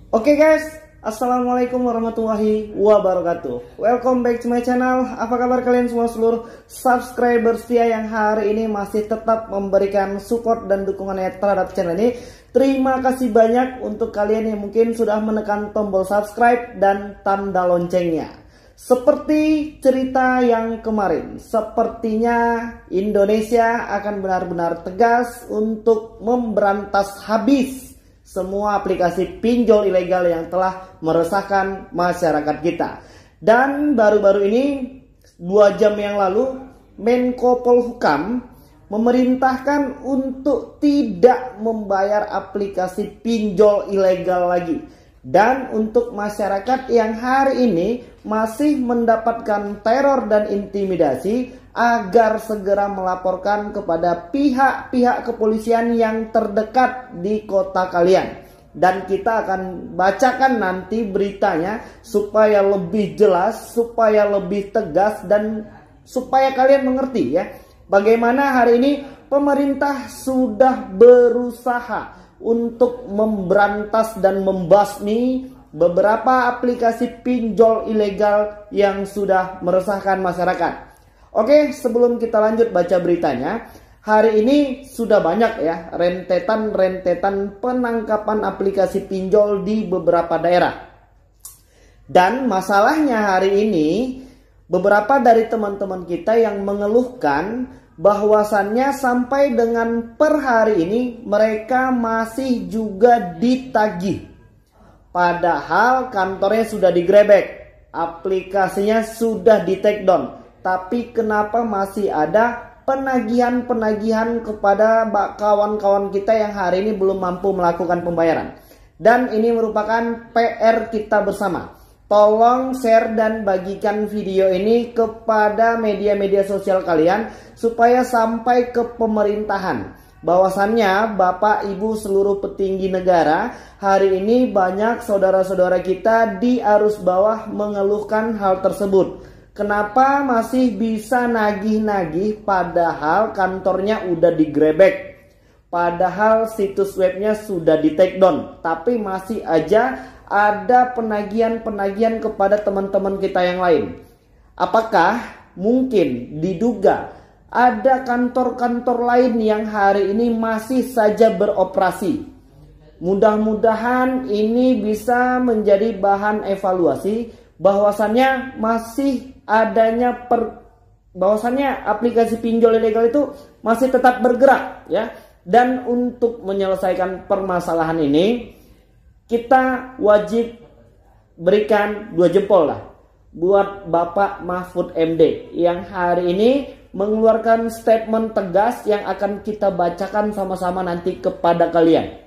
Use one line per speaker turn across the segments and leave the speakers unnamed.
Oke guys, Assalamualaikum warahmatullahi wabarakatuh. Welcome back to my channel. Apa kabar kalian semua seluruh subscriber setia yang hari ini masih tetap memberikan support dan dukungannya terhadap channel ini. Terima kasih banyak untuk kalian yang mungkin sudah menekan tombol subscribe dan tanda loncengnya. Seperti cerita yang kemarin, sepertinya Indonesia akan benar-benar tegas untuk memberantas habis semua aplikasi pinjol ilegal yang telah meresahkan masyarakat kita. Dan baru-baru ini 2 jam yang lalu Menko Polhukam memerintahkan untuk tidak membayar aplikasi pinjol ilegal lagi. Dan untuk masyarakat yang hari ini masih mendapatkan teror dan intimidasi, agar segera melaporkan kepada pihak-pihak kepolisian yang terdekat di kota kalian. Dan kita akan bacakan nanti beritanya supaya lebih jelas, supaya lebih tegas, dan supaya kalian mengerti ya, bagaimana hari ini pemerintah sudah berusaha untuk memberantas dan membasmi beberapa aplikasi pinjol ilegal yang sudah meresahkan masyarakat. Oke, sebelum kita lanjut baca beritanya, hari ini sudah banyak ya rentetan penangkapan aplikasi pinjol di beberapa daerah. Dan masalahnya hari ini beberapa dari teman-teman kita yang mengeluhkan bahwasannya sampai dengan per hari ini mereka masih juga ditagih. Padahal kantornya sudah digrebek, aplikasinya sudah di take down. Tapi kenapa masih ada penagihan-penagihan kepada kawan-kawan kita yang hari ini belum mampu melakukan pembayaran. Dan ini merupakan PR kita bersama. Tolong share dan bagikan video ini kepada media-media sosial kalian supaya sampai ke pemerintahan. Bahwasannya Bapak Ibu seluruh petinggi negara, hari ini banyak saudara-saudara kita di arus bawah mengeluhkan hal tersebut. Kenapa masih bisa nagih-nagih padahal kantornya udah digrebek, padahal situs webnya sudah di take down, tapi masih aja ada penagihan-penagihan kepada teman-teman kita yang lain. Apakah mungkin diduga ada kantor-kantor lain yang hari ini masih saja beroperasi? Mudah-mudahan ini bisa menjadi bahan evaluasi bahwasannya masih adanya bahwasannya aplikasi pinjol ilegal itu masih tetap bergerak ya. Dan untuk menyelesaikan permasalahan ini, kita wajib berikan 2 jempol lah buat Bapak Mahfud MD yang hari ini mengeluarkan statement tegas yang akan kita bacakan sama-sama nanti kepada kalian.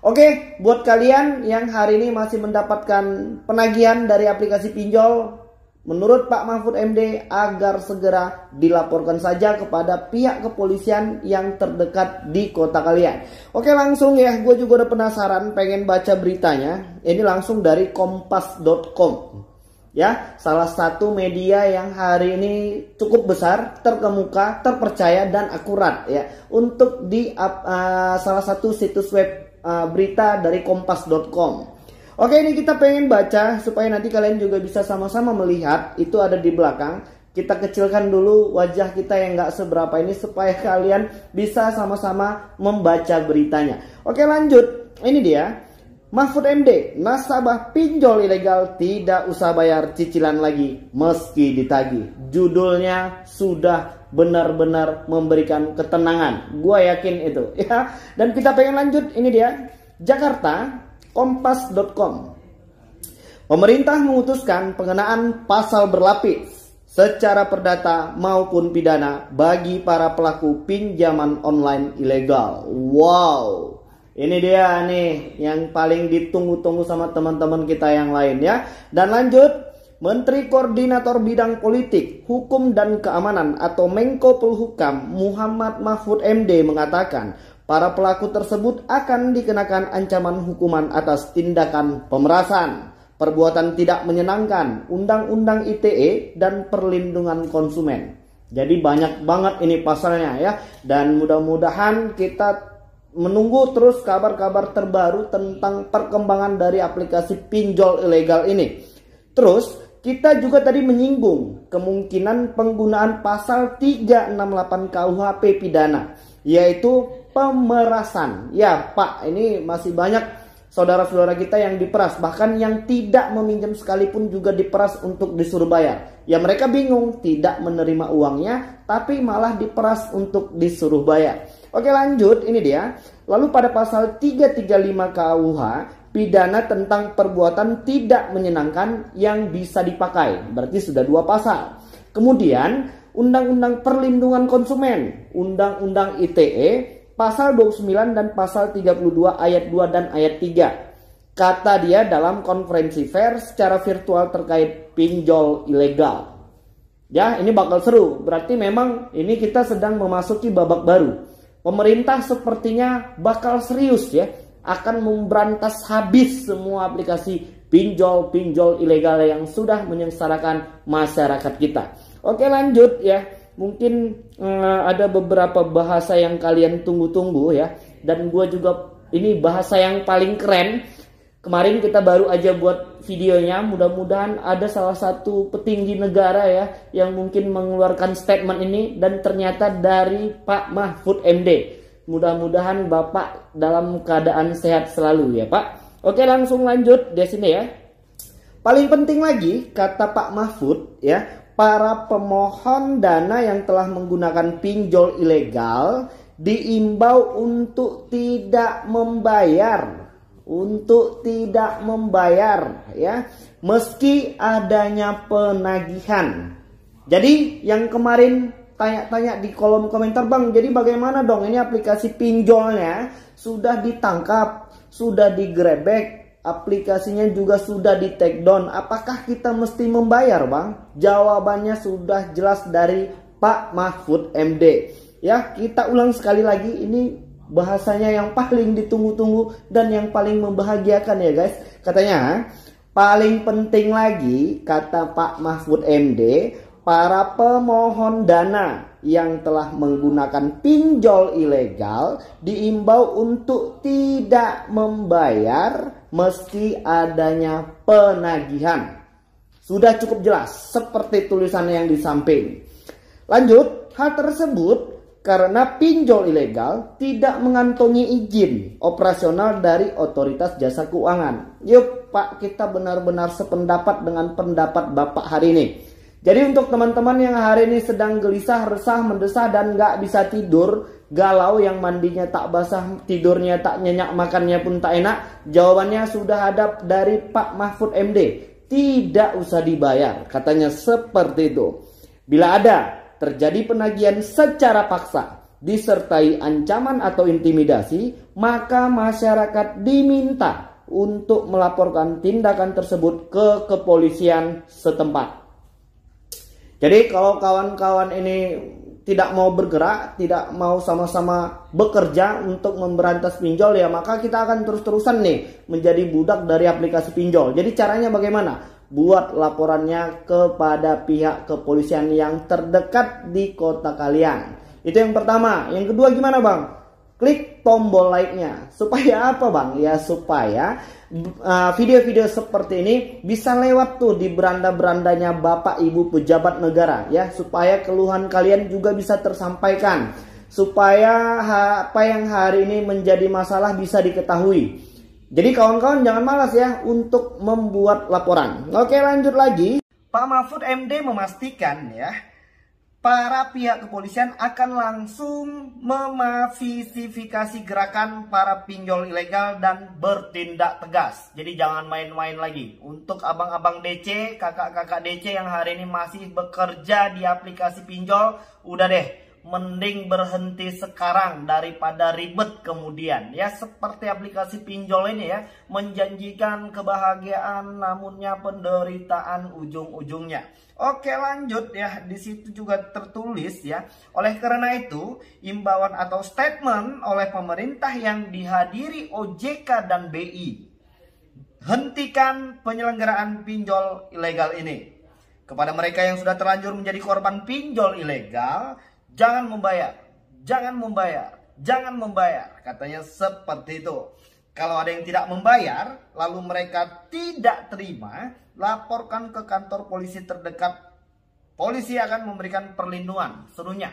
Oke, buat kalian yang hari ini masih mendapatkan penagihan dari aplikasi pinjol, menurut Pak Mahfud MD agar segera dilaporkan saja kepada pihak kepolisian yang terdekat di kota kalian. Oke, langsung ya, gue juga udah penasaran pengen baca beritanya. Ini langsung dari kompas.com ya, salah satu media yang hari ini cukup besar, terkemuka, terpercaya dan akurat ya untuk di salah satu situs web berita dari kompas.com. Oke, ini kita pengen baca supaya nanti kalian juga bisa sama-sama melihat. Itu ada di belakang. Kita kecilkan dulu wajah kita yang gak seberapa ini supaya kalian bisa sama-sama membaca beritanya. Oke, lanjut. Ini dia. Mahfud MD, nasabah pinjol ilegal tidak usah bayar cicilan lagi meski ditagih. Judulnya sudah benar-benar memberikan ketenangan. Gua yakin itu ya. Dan kita pengen lanjut, ini dia. Jakarta, kompas.com. Pemerintah memutuskan pengenaan pasal berlapis secara perdata maupun pidana bagi para pelaku pinjaman online ilegal. Wow. Ini dia nih yang paling ditunggu-tunggu sama teman-teman kita yang lain ya. Dan lanjut, Menteri Koordinator Bidang Politik, Hukum dan Keamanan atau Menko Polhukam Muhammad Mahfud MD mengatakan para pelaku tersebut akan dikenakan ancaman hukuman atas tindakan pemerasan, perbuatan tidak menyenangkan, Undang-Undang ITE dan perlindungan konsumen. Jadi banyak banget ini pasalnya ya. Dan mudah-mudahan kita menunggu terus kabar-kabar terbaru tentang perkembangan dari aplikasi pinjol ilegal ini. Terus kita juga tadi menyinggung kemungkinan penggunaan pasal 368 KUHP pidana, yaitu pemerasan. Ya Pak, ini masih banyak saudara-saudara kita yang diperas, bahkan yang tidak meminjam sekalipun juga diperas untuk disuruh bayar. Ya mereka bingung, tidak menerima uangnya, tapi malah diperas untuk disuruh bayar. Oke lanjut, ini dia. Lalu pada pasal 335 KUH, pidana tentang perbuatan tidak menyenangkan yang bisa dipakai. Berarti sudah 2 pasal. Kemudian, Undang-Undang Perlindungan Konsumen, Undang-Undang ITE, pasal 29 dan pasal 32 ayat 2 dan ayat 3. Kata dia dalam konferensi pers secara virtual terkait pinjol ilegal. Ya, ini bakal seru. Berarti memang ini kita sedang memasuki babak baru. Pemerintah sepertinya bakal serius ya, akan memberantas habis semua aplikasi pinjol ilegal yang sudah menyengsarakan masyarakat kita. Oke lanjut ya, mungkin ada beberapa bahasa yang kalian tunggu-tunggu ya, dan gue juga ini bahasa yang paling keren. Kemarin kita baru aja buat videonya, mudah-mudahan ada salah satu petinggi negara ya yang mungkin mengeluarkan statement ini, dan ternyata dari Pak Mahfud MD. Mudah-mudahan Bapak dalam keadaan sehat selalu ya Pak. Oke langsung lanjut di sini ya. Paling penting lagi kata Pak Mahfud ya, para pemohon dana yang telah menggunakan pinjol ilegal diimbau untuk tidak membayar. Untuk tidak membayar ya, meski adanya penagihan. Jadi yang kemarin tanya-tanya di kolom komentar, Bang, jadi bagaimana dong ini aplikasi pinjolnya sudah ditangkap, sudah digrebek, aplikasinya juga sudah di take down, apakah kita mesti membayar, Bang? Jawabannya sudah jelas dari Pak Mahfud MD. Ya, kita ulang sekali lagi, ini bahasanya yang paling ditunggu-tunggu dan yang paling membahagiakan ya guys. Katanya paling penting lagi kata Pak Mahfud MD, para pemohon dana yang telah menggunakan pinjol ilegal diimbau untuk tidak membayar meski adanya penagihan. Sudah cukup jelas seperti tulisannya yang di samping. Lanjut, hal tersebut karena pinjol ilegal tidak mengantongi izin operasional dari otoritas jasa keuangan. Yuk Pak, kita benar-benar sependapat dengan pendapat Bapak hari ini. Jadi untuk teman-teman yang hari ini sedang gelisah, resah, mendesah dan nggak bisa tidur, galau, yang mandinya tak basah, tidurnya tak nyenyak, makannya pun tak enak, jawabannya sudah ada dari Pak Mahfud MD. Tidak usah dibayar, katanya seperti itu. Bila ada terjadi penagihan secara paksa disertai ancaman atau intimidasi, maka masyarakat diminta untuk melaporkan tindakan tersebut ke kepolisian setempat. Jadi kalau kawan-kawan ini tidak mau bergerak, tidak mau sama-sama bekerja untuk memberantas pinjol, ya maka kita akan terus-terusan nih menjadi budak dari aplikasi pinjol. Jadi caranya bagaimana? Buat laporannya kepada pihak kepolisian yang terdekat di kota kalian. Itu yang pertama. Yang kedua gimana Bang? Klik tombol like-nya. Supaya apa Bang? Ya supaya video-video seperti ini bisa lewat tuh di beranda-berandanya Bapak Ibu pejabat negara ya, supaya keluhan kalian juga bisa tersampaikan, supaya apa yang hari ini menjadi masalah bisa diketahui. Jadi kawan-kawan jangan malas ya untuk membuat laporan. Oke lanjut lagi. Pak Mahfud MD memastikan ya, para pihak kepolisian akan langsung memavisifikasi gerakan para pinjol ilegal dan bertindak tegas. Jadi jangan main-main lagi. Untuk abang-abang DC, kakak-kakak DC yang hari ini masih bekerja di aplikasi pinjol, udah deh, mending berhenti sekarang daripada ribet kemudian ya. Seperti aplikasi pinjol ini ya, menjanjikan kebahagiaan namunnya penderitaan ujung-ujungnya. Oke lanjut ya, di situ juga tertulis ya, oleh karena itu imbauan atau statement oleh pemerintah yang dihadiri OJK dan BI, hentikan penyelenggaraan pinjol ilegal ini. Kepada mereka yang sudah terlanjur menjadi korban pinjol ilegal, jangan membayar, jangan membayar. jangan membayar. Katanya seperti itu. Kalau ada yang tidak membayar, lalu mereka tidak terima, laporkan ke kantor polisi terdekat. Polisi akan memberikan perlindungan. Serunya.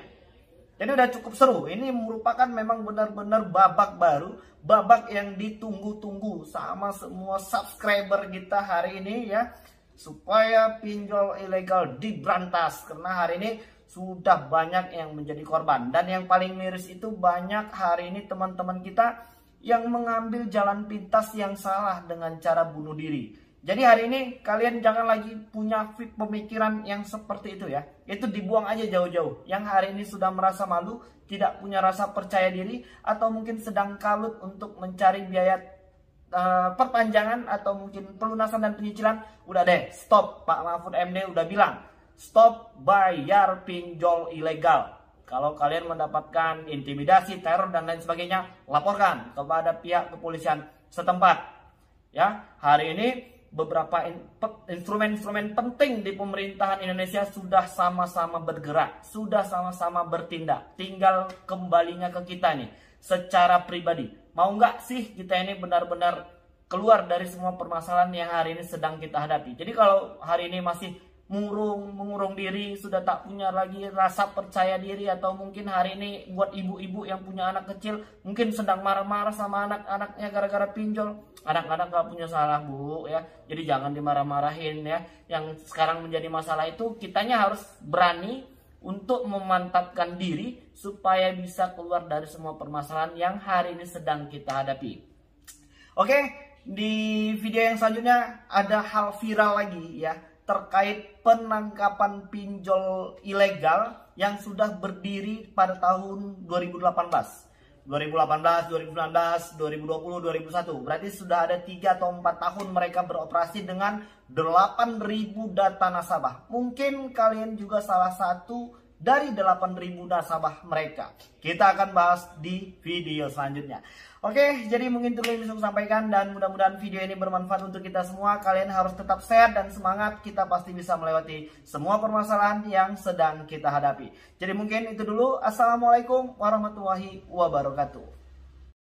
Jadi udah cukup seru. Ini merupakan memang benar-benar babak baru. Babak yang ditunggu-tunggu sama semua subscriber kita hari ini ya. Supaya pinjol ilegal diberantas. Karena hari ini sudah banyak yang menjadi korban. Dan yang paling miris itu banyak hari ini teman-teman kita yang mengambil jalan pintas yang salah dengan cara bunuh diri. Jadi hari ini kalian jangan lagi punya pemikiran yang seperti itu ya. Itu dibuang aja jauh-jauh. Yang hari ini sudah merasa malu, tidak punya rasa percaya diri, atau mungkin sedang kalut untuk mencari biaya perpanjangan atau mungkin pelunasan dan penyicilan. Udah deh, stop. Pak Mahfud MD udah bilang, stop bayar pinjol ilegal. Kalau kalian mendapatkan intimidasi, teror, dan lain sebagainya, laporkan kepada pihak kepolisian setempat. Ya, hari ini beberapa instrumen-instrumen penting di pemerintahan Indonesia sudah sama-sama bergerak, sudah sama-sama bertindak. Tinggal kembalinya ke kita nih, secara pribadi. Mau nggak sih kita ini benar-benar keluar dari semua permasalahan yang hari ini sedang kita hadapi? Jadi kalau hari ini masih mengurung diri, sudah tak punya lagi rasa percaya diri, atau mungkin hari ini buat ibu-ibu yang punya anak kecil mungkin sedang marah-marah sama anak-anaknya gara-gara pinjol. Anak-anak gak punya salah bu ya, jadi jangan dimarah-marahin ya. Yang sekarang menjadi masalah itu kitanya harus berani untuk memantapkan diri supaya bisa keluar dari semua permasalahan yang hari ini sedang kita hadapi. Oke, di video yang selanjutnya ada hal viral lagi ya, terkait penangkapan pinjol ilegal yang sudah berdiri pada tahun 2018. 2018, 2019, 2020, 2021. Berarti sudah ada 3 atau 4 tahun mereka beroperasi dengan 8.000 data nasabah. Mungkin kalian juga salah satu dari 8.000 nasabah mereka. Kita akan bahas di video selanjutnya. Oke, jadi mungkin itu yang bisa saya sampaikan, dan mudah-mudahan video ini bermanfaat untuk kita semua. Kalian harus tetap sehat dan semangat. Kita pasti bisa melewati semua permasalahan yang sedang kita hadapi. Jadi mungkin itu dulu. Assalamualaikum warahmatullahi wabarakatuh.